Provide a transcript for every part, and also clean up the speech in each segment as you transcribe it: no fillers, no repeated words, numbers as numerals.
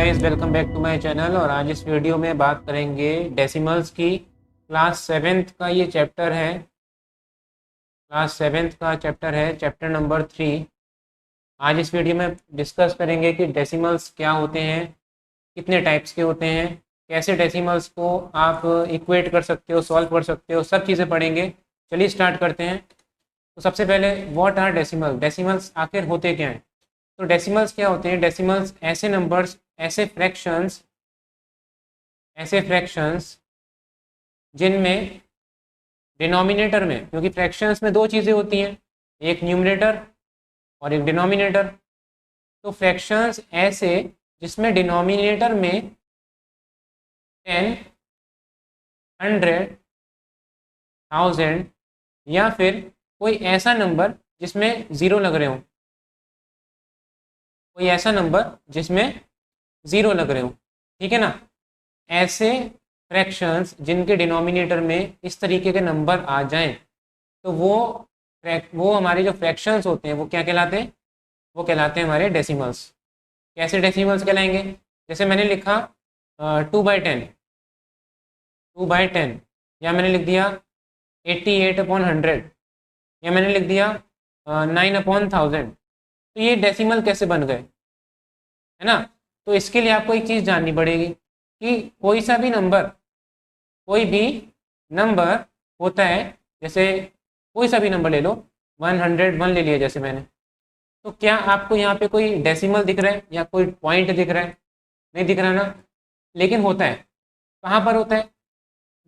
Guys, welcome back to my channel. और आज इस वीडियो में बात करेंगे डेसिमल्स की। क्लास सेवेंथ का ये चैप्टर है। Chapter number 3। आज इस वीडियो में डिस्कस करेंगे कि डेसिमल्स क्या होते हैं, कितने टाइप्स के होते हैं, कैसे डेसिमल्स को आप इक्वेट कर सकते हो, सॉल्व कर सकते हो, सब चीज़ें पढ़ेंगे। चलिए स्टार्ट करते हैं। तो सबसे पहले व्हाट आर डेसिमल, डेसिमल्स आखिर होते क्या हैं। तो डेसिमल्स क्या होते हैं? डेसिमल्स ऐसे नंबर्स, ऐसे फ्रैक्शंस जिनमें डिनोमिनेटर में, क्योंकि फ्रैक्शंस में दो चीज़ें होती हैं, एक न्यूमरेटर और एक डिनोमिनेटर। तो फ्रैक्शंस ऐसे जिसमें डिनोमिनेटर में 10, 100, 1000 या फिर कोई ऐसा नंबर जिसमें ज़ीरो लग रहे हो, लग रहे हो, ठीक है ना। ऐसे फ्रैक्शंस जिनके डिनोमिनेटर में इस तरीके के नंबर आ जाएं, तो वो हमारे जो फ्रैक्शंस होते हैं वो क्या कहलाते हैं? वो कहलाते हैं हमारे डेसिमल्स। कैसे डेसिमल्स कहलाएंगे? जैसे मैंने लिखा 2/10, या मैंने लिख दिया 88/100, या मैंने लिख दिया 9/1000। तो ये डेसिमल कैसे बन गए, है ना। तो इसके लिए आपको एक चीज़ जाननी पड़ेगी कि कोई भी नंबर होता है। जैसे कोई सा भी नंबर ले लो, 101 ले लिया जैसे मैंने। तो क्या आपको यहाँ पे कोई डेसिमल दिख रहा है या कोई पॉइंट दिख रहा है? नहीं दिख रहा ना। लेकिन होता है, कहाँ पर होता है?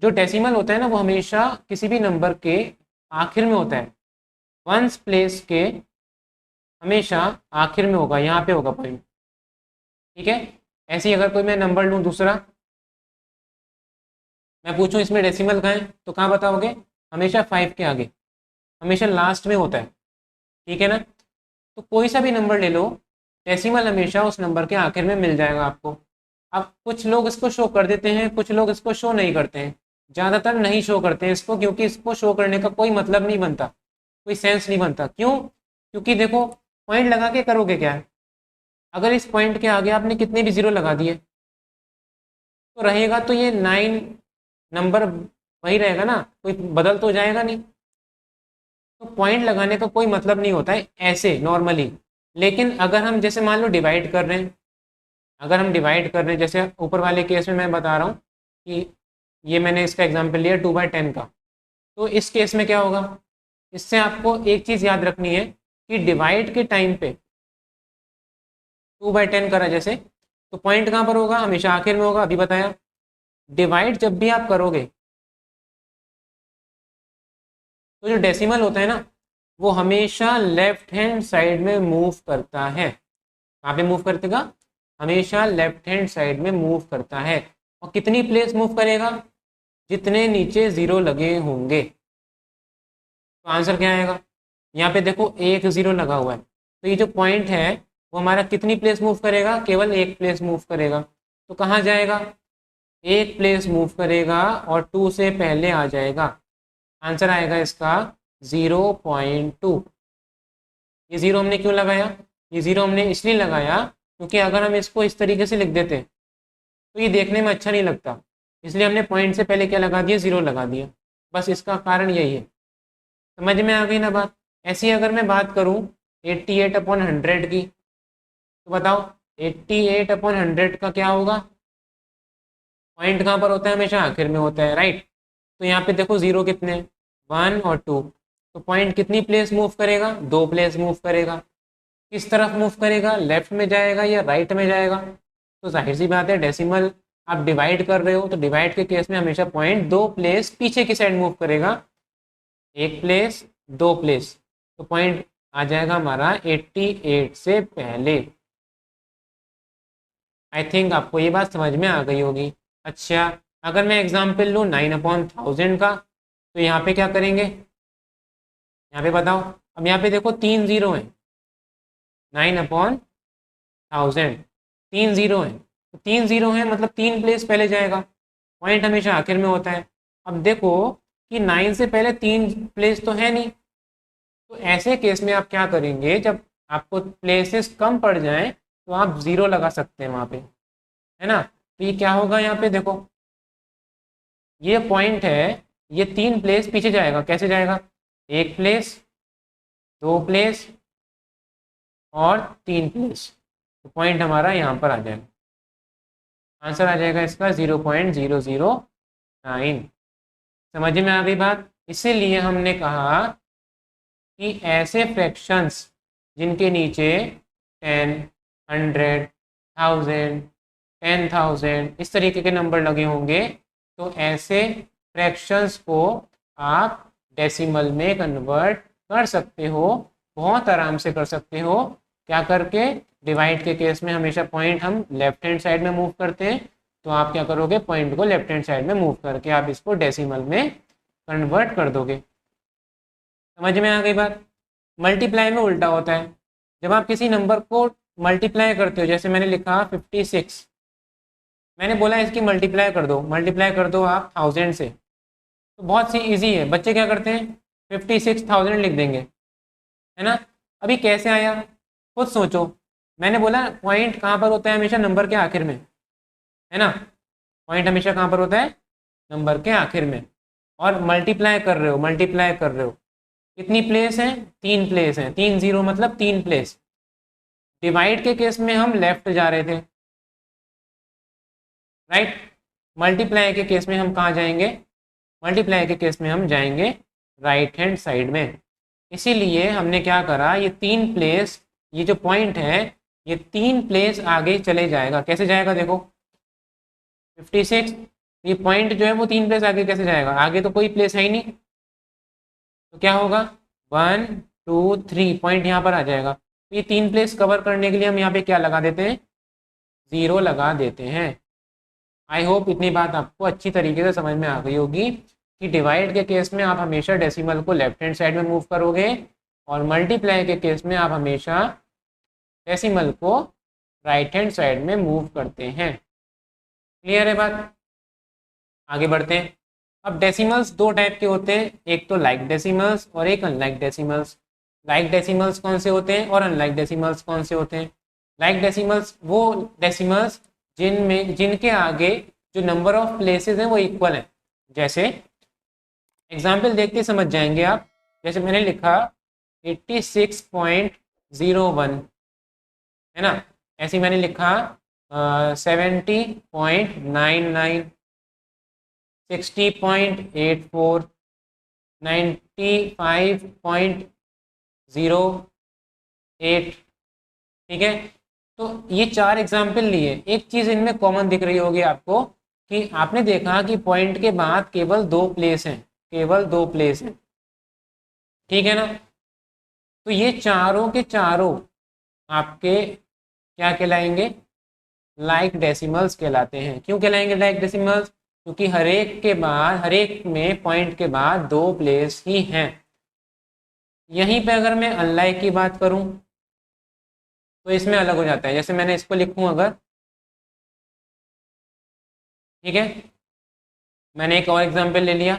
जो डेसिमल होता है ना, वो हमेशा किसी भी नंबर के आखिर में होता है। वंस प्लेस के हमेशा आखिर में होगा, यहाँ पे होगा पॉइंट, ठीक है। ऐसे ही अगर कोई मैं नंबर लूँ दूसरा, मैं पूछूं इसमें डेसिमल कहाँ है, तो कहाँ बताओगे? हमेशा 5 के आगे, हमेशा लास्ट में होता है, ठीक है ना। तो कोई सा भी नंबर ले लो, डेसिमल हमेशा उस नंबर के आखिर में मिल जाएगा आपको। अब कुछ लोग इसको शो कर देते हैं, कुछ लोग इसको शो नहीं करते हैं। ज़्यादातर नहीं शो करते हैं इसको, क्योंकि इसको शो करने का कोई मतलब नहीं बनता, कोई सेंस नहीं बनता। क्यों? क्योंकि देखो, पॉइंट लगा के करोगे क्या है? अगर इस पॉइंट के आगे आपने कितने भी ज़ीरो लगा दिए तो रहेगा तो ये 9 नंबर वही रहेगा ना, कोई बदल तो जाएगा नहीं। तो पॉइंट लगाने का कोई मतलब नहीं होता है ऐसे नॉर्मली। लेकिन अगर हम जैसे मान लो डिवाइड कर रहे हैं, जैसे ऊपर वाले केस में मैं बता रहा हूँ कि ये मैंने इसका एग्जांपल लिया 2/10 का। तो इस केस में क्या होगा? इससे आपको एक चीज़ याद रखनी है कि डिवाइड के टाइम पे 2/10 करा जैसे, तो पॉइंट कहाँ पर होगा? हमेशा आखिर में होगा, अभी बताया। डिवाइड जब भी आप करोगे तो जो डेसिमल होता है ना, वो हमेशा लेफ्ट हैंड साइड में मूव करता है। कहाँ पे मूव करतेगा? हमेशा लेफ्ट हैंड साइड में मूव करता है। और कितनी प्लेस मूव करेगा? जितने नीचे ज़ीरो लगे होंगे। तो आंसर क्या आएगा? यहाँ पे देखो एक ज़ीरो लगा हुआ है, तो ये जो पॉइंट है वो हमारा कितनी प्लेस मूव करेगा? केवल एक प्लेस मूव करेगा। तो कहाँ जाएगा? एक प्लेस मूव करेगा और 2 से पहले आ जाएगा। आंसर आएगा इसका 0.2। ये ज़ीरो हमने क्यों लगाया? ये ज़ीरो हमने इसलिए लगाया क्योंकि अगर हम इसको इस तरीके से लिख देते तो ये देखने में अच्छा नहीं लगता, इसलिए हमने पॉइंट से पहले क्या लगा दिया? ज़ीरो लगा दिया। बस इसका कारण यही है। समझ में आ गई ना बात? ऐसी अगर मैं बात करूँ 88/100 की, तो बताओ 88/100 का क्या होगा? पॉइंट कहाँ पर होता है? हमेशा आखिर में होता है, राइट। तो यहाँ पे देखो ज़ीरो कितने, 1 और 2। तो पॉइंट कितनी प्लेस मूव करेगा? 2 प्लेस मूव करेगा। किस तरफ मूव करेगा? लेफ्ट में जाएगा या राइट में जाएगा? तो जाहिर सी बात है, डेसिमल आप डिवाइड कर रहे हो तो डिवाइड के केस में हमेशा पॉइंट 2 प्लेस पीछे की साइड मूव करेगा। एक प्लेस, 2 प्लेस, तो पॉइंट आ जाएगा हमारा 88 से पहले। आई थिंक आपको ये बात समझ में आ गई होगी। अच्छा, अगर मैं एग्जाम्पल लूँ 9/1000 का, तो यहाँ पे क्या करेंगे? यहाँ पे बताओ। अब यहाँ पे देखो 3 ज़ीरो हैं, 9/1000 3 ज़ीरो हैं, तो 3 ज़ीरो हैं मतलब 3 प्लेस पहले जाएगा। पॉइंट हमेशा आखिर में होता है। अब देखो कि 9 से पहले 3 प्लेस तो है नहीं, तो ऐसे केस में आप क्या करेंगे? जब आपको प्लेसेस कम पड़ जाएं तो आप ज़ीरो लगा सकते हैं वहाँ पे। है ना। तो ये क्या होगा, यहाँ पे देखो ये पॉइंट है, ये 3 प्लेस पीछे जाएगा। कैसे जाएगा, 1 प्लेस, 2 प्लेस और 3 प्लेस। तो पॉइंट हमारा यहाँ पर आ जाएगा, आंसर आ जाएगा इसका 0.009। समझ में आ गई बात। इसीलिए हमने कहा कि ऐसे फ्रैक्शंस जिनके नीचे 10, 100, 1000, 10,000 इस तरीके के नंबर लगे होंगे, तो ऐसे फ्रैक्शंस को आप डेसिमल में कन्वर्ट कर सकते हो, बहुत आराम से कर सकते हो। क्या करके, डिवाइड के केस में हमेशा पॉइंट हम लेफ्ट हैंड साइड में मूव करते हैं, तो आप क्या करोगे, पॉइंट को लेफ्ट हैंड साइड में मूव करके आप इसको डेसिमल में कन्वर्ट कर दोगे। समझ में आ गई बात। मल्टीप्लाई में उल्टा होता है, जब आप किसी नंबर को मल्टीप्लाई करते हो, जैसे मैंने लिखा 56, मैंने बोला इसकी मल्टीप्लाई कर दो आप 1000 से, तो बहुत सी इजी है। बच्चे क्या करते हैं, 56,000 लिख देंगे, है ना। अभी कैसे आया, खुद सोचो। मैंने बोला पॉइंट कहाँ पर होता है, हमेशा नंबर के आखिर में, है ना। पॉइंट हमेशा कहाँ पर होता है, नंबर के आखिर में। और मल्टीप्लाई कर रहे हो, कितनी प्लेस है, 3 प्लेस हैं, 3 0 मतलब 3 प्लेस। डिवाइड के केस में हम लेफ्ट जा रहे थे, राइट। मल्टीप्लाई के केस में हम कहाँ जाएंगे, मल्टीप्लाई के केस में हम जाएंगे राइट हैंड साइड में। इसीलिए हमने क्या करा, ये 3 प्लेस, ये जो पॉइंट है ये 3 प्लेस आगे चले जाएगा। कैसे जाएगा, देखो 56, ये पॉइंट जो है वो 3 प्लेस आगे कैसे जाएगा, आगे तो कोई प्लेस है ही नहीं, तो क्या होगा 1 2 3 पॉइंट यहाँ पर आ जाएगा। तो ये 3 प्लेस कवर करने के लिए हम यहाँ पे क्या लगा देते हैं, 0 लगा देते हैं। आई होप इतनी बात आपको अच्छी तरीके से समझ में आ गई होगी कि डिवाइड के केस में आप हमेशा डेसिमल को लेफ्ट हैंड साइड में मूव करोगे, और मल्टीप्लाई के केस में आप हमेशा डेसिमल को राइट हैंड साइड में मूव करते हैं। क्लियर है बात। आगे बढ़ते हैं। अब डेसिमल्स 2 टाइप के होते हैं, एक तो लाइक डेसिमल्स और एक अनलाइक डेसिमल्स। लाइक डेसिमल्स कौन से होते हैं और अनलाइक डेसिमल्स कौन से होते हैं। लाइक डेसिमल्स वो डेसिमल्स जिनके आगे जो नंबर ऑफ प्लेसेस हैं वो इक्वल हैं। जैसे एग्जाम्पल देख के समझ जाएंगे आप। जैसे मैंने लिखा 86.01, है ना। ऐसे मैंने लिखा 70.99, 60.84, 95.08। ठीक है, तो ये 4 एग्जाम्पल लिए। एक चीज़ इनमें कॉमन दिख रही होगी आपको कि आपने देखा कि पॉइंट के बाद केवल 2 प्लेस हैं, केवल 2 प्लेस हैं, ठीक है ना। तो ये चारों के चारों आपके क्या कहलाएंगे, लाइक डेसिमल्स कहलाते हैं। क्यों कहलाएंगे लाइक डेसिमल्स, क्योंकि हर एक में पॉइंट के बाद 2 प्लेस ही हैं। यहीं पे अगर मैं अनलाइक की बात करूं तो इसमें अलग हो जाता है। जैसे मैंने इसको लिखूं अगर, ठीक है, मैंने एक और एग्जांपल ले लिया,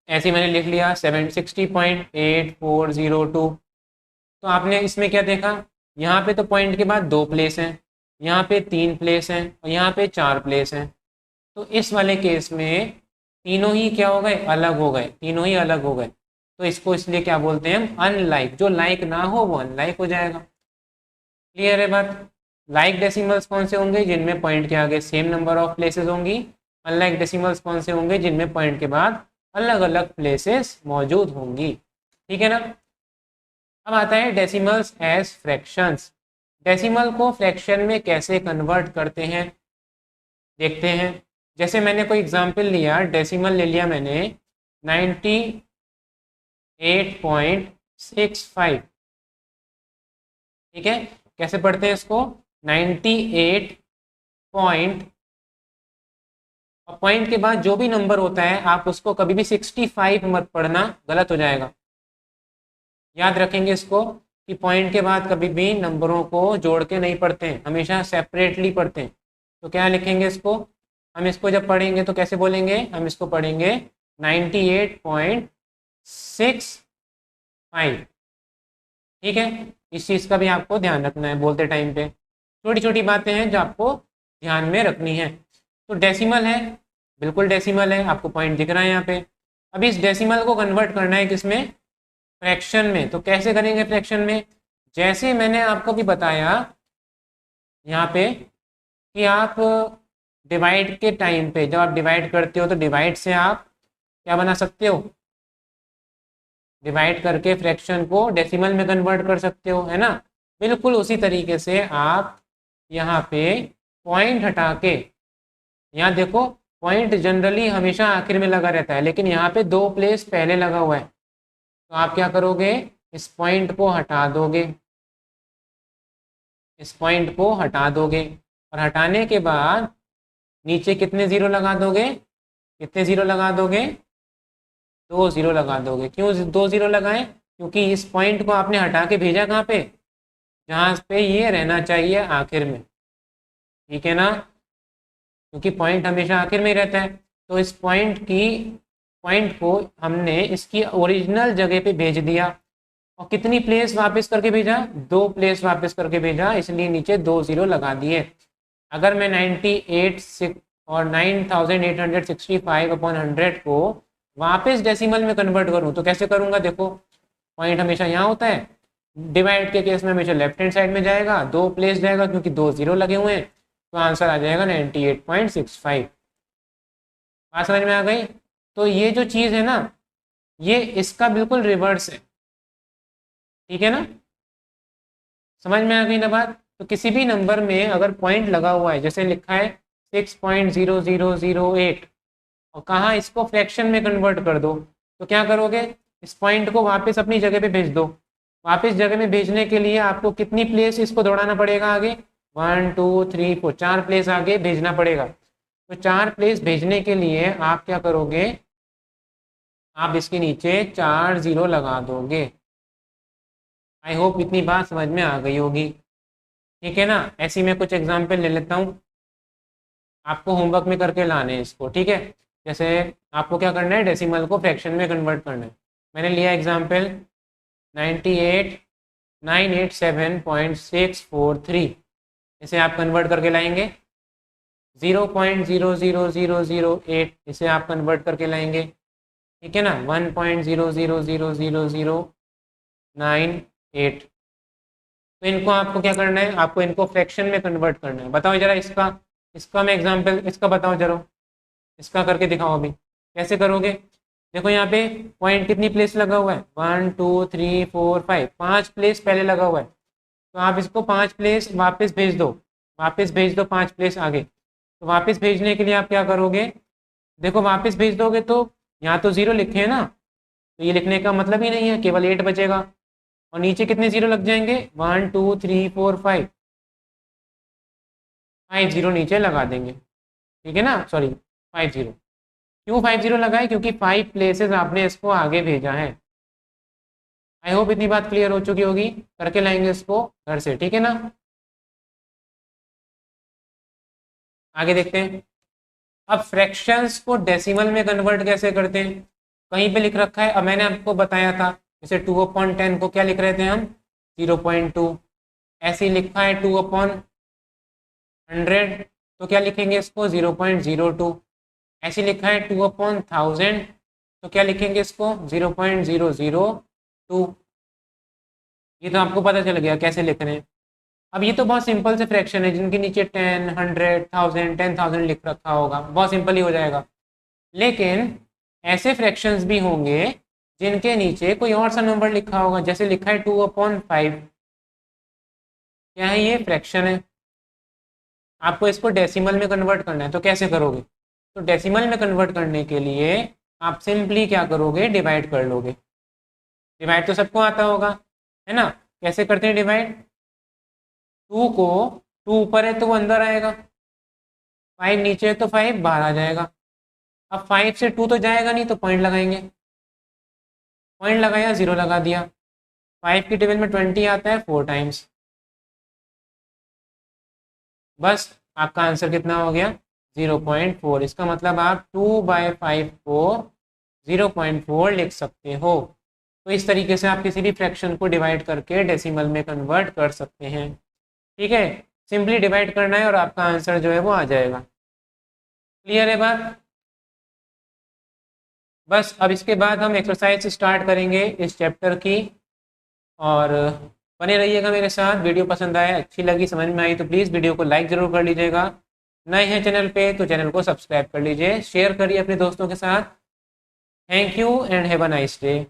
ऐसे मैंने लिख लिया 60.8402। तो आपने इसमें क्या देखा, यहाँ पे तो पॉइंट के बाद 2 प्लेस हैं, यहाँ पे 3 प्लेस हैं और यहाँ पे 4 प्लेस हैं। तो इस वाले केस में तीनों ही क्या हो गए, अलग हो गए, तीनों ही अलग हो गए। तो इसको इसलिए क्या बोलते हैं हम, अनलाइक। जो लाइक ना हो वो अनलाइक हो जाएगा। क्लियर है बात। लाइक डेसिमल्स कौन से होंगे, जिनमें पॉइंट के आगे सेम नंबर ऑफ प्लेसेस होंगी। अनलाइक डेसिमल्स कौन से होंगे, जिनमें पॉइंट के बाद अलग अलग प्लेसेस मौजूद होंगी। ठीक है ना। अब आता है डेसिमल्स एज फ्रैक्शंस। डेसिमल को फ्रैक्शन में कैसे कन्वर्ट करते हैं देखते हैं। जैसे मैंने कोई एग्जांपल लिया, डेसिमल ले लिया मैंने 98.65, ठीक है। कैसे पढ़ते हैं इसको, 98 पॉइंट, और पॉइंट के बाद जो भी नंबर होता है आप उसको कभी भी 65 मत पढ़ना, गलत हो जाएगा। याद रखेंगे इसको कि पॉइंट के बाद कभी भी नंबरों को जोड़ के नहीं पढ़ते हैं, हमेशा सेपरेटली पढ़ते हैं। तो क्या लिखेंगे इसको, हम इसको जब पढ़ेंगे तो कैसे बोलेंगे, हम इसको पढ़ेंगे 98.65, ठीक है, इस चीज़ का भी आपको ध्यान रखना है बोलते टाइम पे। छोटी छोटी बातें हैं जो आपको ध्यान में रखनी है। तो डेसिमल है, बिल्कुल डेसिमल है, आपको पॉइंट दिख रहा है यहाँ पे। अब इस डेसिमल को कन्वर्ट करना है किसमें, फ्रैक्शन में। तो कैसे करेंगे फ्रैक्शन में, जैसे मैंने आपको भी बताया यहाँ पे कि आप डिवाइड के टाइम पे जब आप डिवाइड करते हो तो डिवाइड से आप क्या बना सकते हो, डिवाइड करके फ्रैक्शन को डेसिमल में कन्वर्ट कर सकते हो, है ना। बिल्कुल उसी तरीके से आप यहाँ पे पॉइंट हटा के, यहाँ देखो पॉइंट जनरली हमेशा आखिर में लगा रहता है, लेकिन यहाँ पे 2 प्लेस पहले लगा हुआ है। तो आप क्या करोगे, इस पॉइंट को हटा दोगे, इस पॉइंट को हटा दोगे, और हटाने के बाद नीचे कितने ज़ीरो लगा दोगे, कितने ज़ीरो लगा दोगे, 2 ज़ीरो लगा दोगे। क्यों 2 ज़ीरो लगाएं, क्योंकि इस पॉइंट को आपने हटा के भेजा कहाँ पे, जहाँ पे ये रहना चाहिए आखिर में, ठीक है ना, क्योंकि पॉइंट हमेशा आखिर में ही रहता है। तो इस पॉइंट को हमने इसकी ओरिजिनल जगह पे भेज दिया, और कितनी प्लेस वापस करके भेजा, 2 प्लेस वापस करके भेजा, इसलिए नीचे 2 ज़ीरो लगा दिए। अगर मैं 98 और 9865 अपॉन 100 को वापस डेसिमल में कन्वर्ट करूं तो कैसे करूंगा, देखो पॉइंट हमेशा यहाँ होता है, डिवाइड के केस में हमेशा लेफ्ट हैंड साइड में जाएगा, 2 प्लेस जाएगा क्योंकि 2 ज़ीरो लगे हुए हैं, तो आंसर आ जाएगा 98.65। बात समझ में आ गई। तो ये जो चीज़ है ना, ये इसका बिल्कुल रिवर्स है, ठीक है ना, समझ में आ गई ना बात। तो किसी भी नंबर में अगर पॉइंट लगा हुआ है, जैसे लिखा है 6.0008, और कहा इसको फ्रैक्शन में कन्वर्ट कर दो, तो क्या करोगे, इस पॉइंट को वापस अपनी जगह पे भेज दो। वापस जगह में भेजने के लिए आपको कितनी प्लेस इसको दौड़ाना पड़ेगा आगे, 1 2 3 4, 4 प्लेस आगे भेजना पड़ेगा। तो 4 प्लेस भेजने के लिए आप क्या करोगे, आप इसके नीचे 4 ज़ीरो लगा दोगे। आई होप इतनी बात समझ में आ गई होगी, ठीक है ना। ऐसी मैं कुछ एग्जाम्पल ले लेता हूँ, आपको होमवर्क में करके लाने हैं इसको, ठीक है। जैसे आपको क्या करना है, डेसिमल को फ्रैक्शन में कन्वर्ट करना है। मैंने लिया एग्जाम्पल 98,987.643, इसे आप कन्वर्ट करके लाएंगे। 0.00008 इसे आप कन्वर्ट करके लाएंगे, ठीक है ना। 1.0000098, तो इनको आपको क्या करना है, आपको इनको फ्रैक्शन में कन्वर्ट करना है। बताओ जरा इसका इसका मैं एग्जांपल इसका बताओ जरा, इसका करके दिखाओ अभी कैसे करोगे। देखो यहाँ पे पॉइंट कितनी प्लेस लगा हुआ है, 1 2 3 4 5, 5 प्लेस पहले लगा हुआ है। तो आप इसको 5 प्लेस वापस भेज दो, वापस भेज दो 5 प्लेस आगे। तो वापस भेजने के लिए आप क्या करोगे, देखो वापस भेज दोगे तो यहाँ तो 0 लिखे हैं ना, तो ये लिखने का मतलब ही नहीं है, केवल 8 बचेगा। और नीचे कितने 0 लग जाएंगे, 1 2 3 4 5, 5 ज़ीरो नीचे लगा देंगे, ठीक है ना, सॉरी 5 ज़ीरो। क्यों 5 ज़ीरो लगाए, क्योंकि 5 प्लेसेस आपने इसको आगे भेजा है। आई होप इतनी बात क्लियर हो चुकी होगी, करके लाएंगे इसको घर से, ठीक है ना। आगे देखते हैं। अब फ्रैक्शंस को डेसिमल में कन्वर्ट कैसे करते हैं, कहीं पे लिख रखा है, अब मैंने आपको बताया था, जैसे 2/10 को क्या लिख रहे थे हम, 0.2। ऐसे ही लिखा है 2/100, तो क्या लिखेंगे इसको, 0.02। ऐसे लिखा है 2/1000, तो क्या लिखेंगे इसको, 0.002। ये तो आपको पता चल गया कैसे लिख रहे हैं। अब ये तो बहुत सिंपल से फ्रैक्शन है, जिनके नीचे 10 100 1000 10,000 लिख रखा होगा, बहुत सिंपल ही हो जाएगा। लेकिन ऐसे फ्रैक्शंस भी होंगे जिनके नीचे कोई और सा नंबर लिखा होगा, जैसे लिखा है 2/5। क्या है ये, फ्रैक्शन है। आपको इसको डेसिमल में कन्वर्ट करना है, तो कैसे करोगे, तो डेसिमल में कन्वर्ट करने के लिए आप सिंपली क्या करोगे, डिवाइड कर लोगे। डिवाइड तो सबको आता होगा, है ना। कैसे करते हैं डिवाइड, 2 को 2 ऊपर है तो वो अंदर आएगा, 5 नीचे है तो 5 बाहर आ जाएगा। अब 5 से 2 तो जाएगा नहीं, तो पॉइंट लगाएंगे, पॉइंट लगाया 0 लगा दिया। 5 की टेबल में 20 आता है 4 टाइम्स, बस आपका आंसर कितना हो गया, 0.4। इसका मतलब आप 2/5 को 0.4 लिख सकते हो। तो इस तरीके से आप किसी भी फ्रैक्शन को डिवाइड करके डेसिमल में कन्वर्ट कर सकते हैं। ठीक है, सिंपली डिवाइड करना है और आपका आंसर जो है वो आ जाएगा। क्लियर है बात? बस अब इसके बाद हम एक्सरसाइज स्टार्ट करेंगे इस चैप्टर की, और बने रहिएगा मेरे साथ। वीडियो पसंद आए, अच्छी लगी, समझ में आई तो प्लीज़ वीडियो को लाइक ज़रूर कर लीजिएगा। नए हैं चैनल पे तो चैनल को सब्सक्राइब कर लीजिए, शेयर करिए अपने दोस्तों के साथ। Thank you and have a nice day.